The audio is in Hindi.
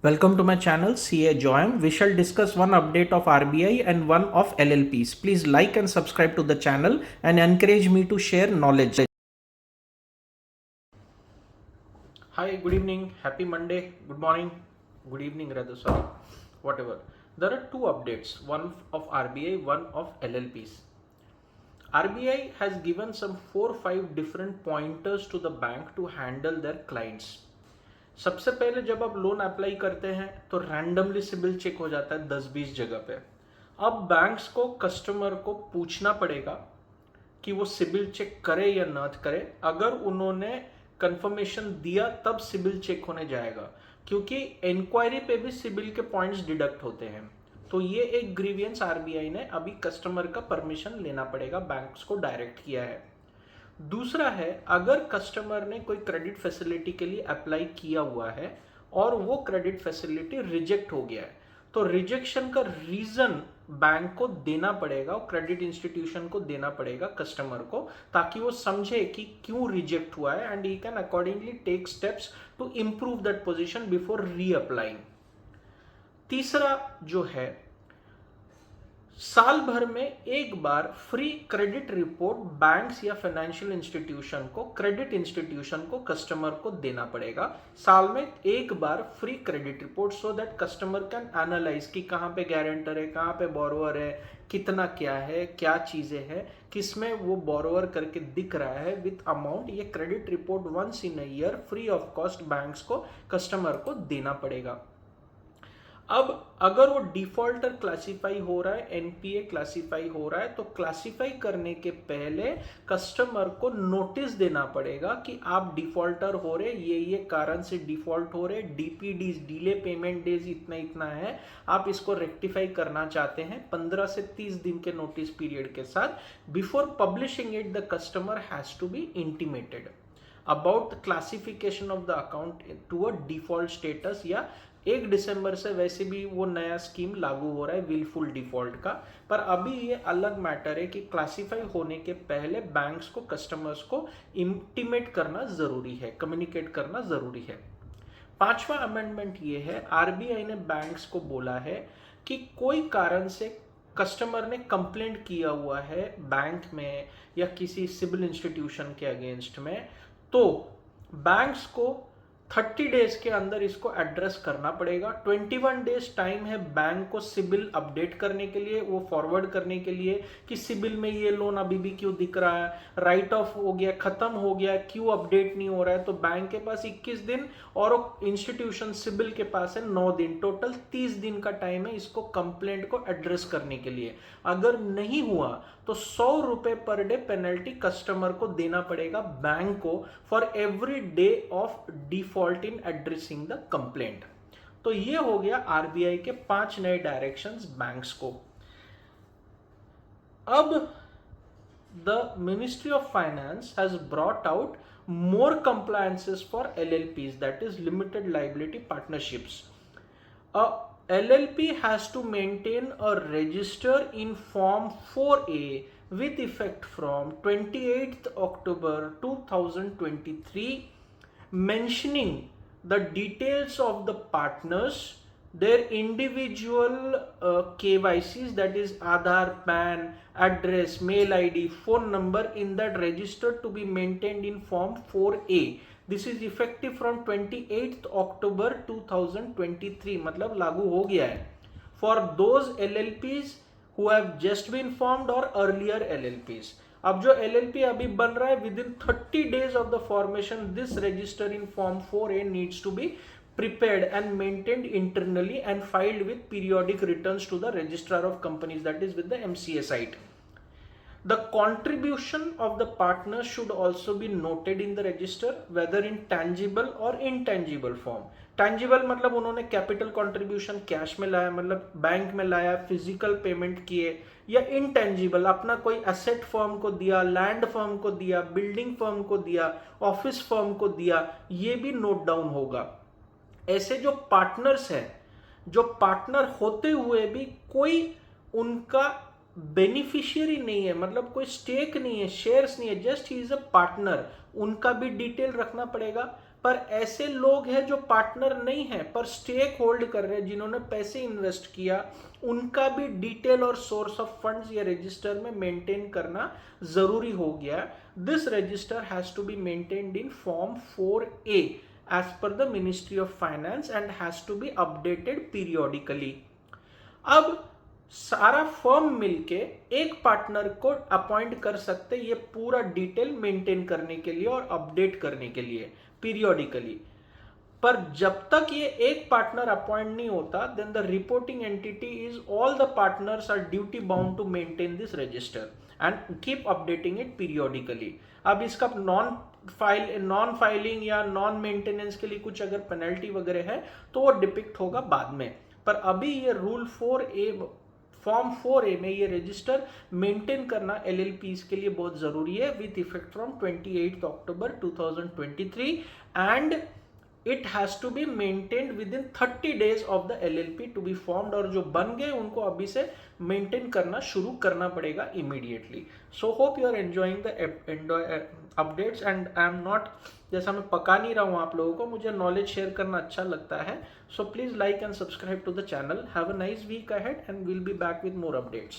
Welcome to my channel CA Join. We shall discuss one update of RBI and one of LLPs. Please like and subscribe to the channel and encourage me to share knowledge. Hi, good evening, happy Monday, good morning, good evening rather, sorry, whatever. There are two updates, one of RBI, one of LLPs. RBI has given some 4-5 different pointers to the bank to handle their clients. सबसे पहले जब आप लोन अप्लाई करते हैं तो रैंडमली सिबिल चेक हो जाता है 10-20 जगह पे। अब बैंक्स को कस्टमर को पूछना पड़ेगा कि वो सिबिल चेक करे या न करे। अगर उन्होंने कंफर्मेशन दिया तब सिबिल चेक होने जाएगा, क्योंकि इंक्वायरी पे भी सिबिल के पॉइंट्स डिडक्ट होते हैं। तो ये एक ग्रीवियंस आरबीआई ने अभी कस्टमर का परमिशन लेना पड़ेगा बैंक्स को डायरेक्ट किया है। दूसरा है, अगर कस्टमर ने कोई क्रेडिट फैसिलिटी के लिए अप्लाई किया हुआ है और वो क्रेडिट फैसिलिटी रिजेक्ट हो गया है, तो रिजेक्शन का रीजन बैंक को देना पड़ेगा, क्रेडिट इंस्टीट्यूशन को देना पड़ेगा कस्टमर को, ताकि वो समझे कि क्यों रिजेक्ट हुआ है and he can accordingly take steps to improve that position before reapplying. तीसरा जो है, साल भर में एक बार फ्री क्रेडिट रिपोर्ट बैंक्स या फाइनेंशियल इंस्टीट्यूशन को, क्रेडिट इंस्टीट्यूशन को कस्टमर को देना पड़ेगा। साल में एक बार free credit report, so that customer can analyse कि कहाँ पे गारंटर है, कहाँ पे बोरोवर है, कितना क्या है, क्या चीजें हैं, किसमें वो बोरोवर करके दिख रहा है विथ अमाउंट। ये credit report once in a year free of cost banks को कस्टमर को देना पड़ेगा। अब अगर वो डिफॉल्टर क्लासिफाई हो रहा है, एनपीए क्लासिफाई हो रहा है, तो क्लासिफाई करने के पहले कस्टमर को नोटिस देना पड़ेगा कि आप डिफॉल्टर हो रहे, ये कारण से डिफॉल्ट हो रहे, डीपीडीज डिले पेमेंट डेज इतना इतना है, आप इसको रेक्टिफाई करना चाहते हैं। 15 से 30 दिन के नोटिस पीरियड के साथ before publishing it the customer has to be intimated about the classification of the account to a default status. या 1 दिसंबर से वैसे भी वो नया स्कीम लागू हो रहा है विलफुल डिफॉल्ट का, पर अभी ये अलग मैटर है कि क्लासिफाई होने के पहले बैंक्स को कस्टमर्स को इंटीमेट करना जरूरी है, कम्युनिकेट करना जरूरी है। पांचवा अमेंडमेंट ये है, आरबीआई ने बैंक्स को बोला है कि कोई कारण से कस्टमर ने कंप्लेंट किया हुआ है बैंक में या किसी सिविल इंस्टीट्यूशन के अगेंस्ट में, तो बैंक्स को 30 डेज के अंदर इसको एड्रेस करना पड़ेगा। 21 डेज टाइम है बैंक को सिबिल अपडेट करने के लिए, वो फॉरवर्ड करने के लिए कि सिबिल में ये लोन अभी भी क्यों दिख रहा है, राइट ऑफ हो गया, खत्म हो गया, क्यों अपडेट नहीं हो रहा है। तो बैंक के पास 21 दिन और इंस्टीट्यूशन सिबिल के पास है 9 दिन, टोटल 30 दिन का टाइम है इसको कंप्लेंट को एड्रेस करने के लिए। अगर नहीं हुआ तो 100 रुपए पर डे पेनल्टी कस्टमर को देना पड़ेगा बैंक को for every day of default in addressing the complaint. तो ये हो गया आरबीआई के 5 नए डायरेक्शंस बैंक्स को। अब the ministry of finance has brought out more compliances for LLPs, that is limited liability partnerships. A LLP has to maintain a register in Form 4A with effect from 28th October 2023, mentioning the details of the partners, their individual KYCs, that is Aadhaar, PAN, address, mail ID, phone number in that register to be maintained in Form 4A. This is effective from 28th October 2023, मतलब लागू हो गया है for those LLPs who have just been formed or earlier LLPs. अब जो LLP अभी बन रहा है, within 30 days of the formation this register in form 4A needs to be prepared and maintained internally and filed with periodic returns to the registrar of companies, that is with the MCA site. The contribution of the partner should also be noted in the register, whether in tangible or intangible form. tangible मतलब उन्होंने कैपिटल कंट्रीब्यूशन कैश में लाया, मतलब बैंक में लाया, फिजिकल पेमेंट किए, या इनटेंजिबल अपना कोई एसेट फर्म को दिया, लैंड फर्म को दिया, बिल्डिंग फर्म को दिया, ऑफिस फर्म को दिया, ये भी नोट डाउन होगा। ऐसे जो पार्टनर्स हैं, जो पार्टनर होते हुए भी कोई उनका बेनिफिशियरी नहीं है, मतलब कोई स्टेक नहीं है, शेयर्स नहीं है, just he is a partner, उनका भी डिटेल रखना पड़ेगा। पर ऐसे लोग हैं जो पार्टनर नहीं है पर स्टेक होल्ड कर रहे हैं, जिन्होंने पैसे इन्वेस्ट किया, उनका भी डिटेल और सोर्स ऑफ फंड्स ये रजिस्टर में मेंटेन करना जरूरी हो गया। This register has to be maintained in form 4A as per the ministry of finance and has to be updated periodically. अब सारा फर्म मिलके एक पार्टनर को अपॉइंट कर सकते ये पूरा डिटेल मेंटेन करने के लिए और अपडेट करने के लिए पीरियोडिकली। पर जब तक ये एक पार्टनर अपॉइंट नहीं होता, then the reporting entity is all the partners are duty bound to maintain this register and keep updating it periodically. अब इसका नॉन फाइलिंग या नॉन मेंटेनेंस के लिए कुछ अगर पेनल्टी वगैरह है तो वो डिपिक्ट होगा बाद में, पर अभी ये रूल 4A फॉर्म 4A में ये रजिस्टर मेंटेन करना LLPs के लिए बहुत जरूरी है with effect from 28 October 2023 and it has to be maintained within 30 days of the LLP to be formed. और जो बन गए उनको अभी से मेंटेन करना शुरू करना पड़ेगा immediately. So hope you are enjoying the updates and I am not, जैसा मैं पका नहीं रहा हूँ आप लोगों को, मुझे नॉलेज शेयर करना अच्छा लगता है। So please like and subscribe to the channel. Have a nice week ahead and will be back with more updates.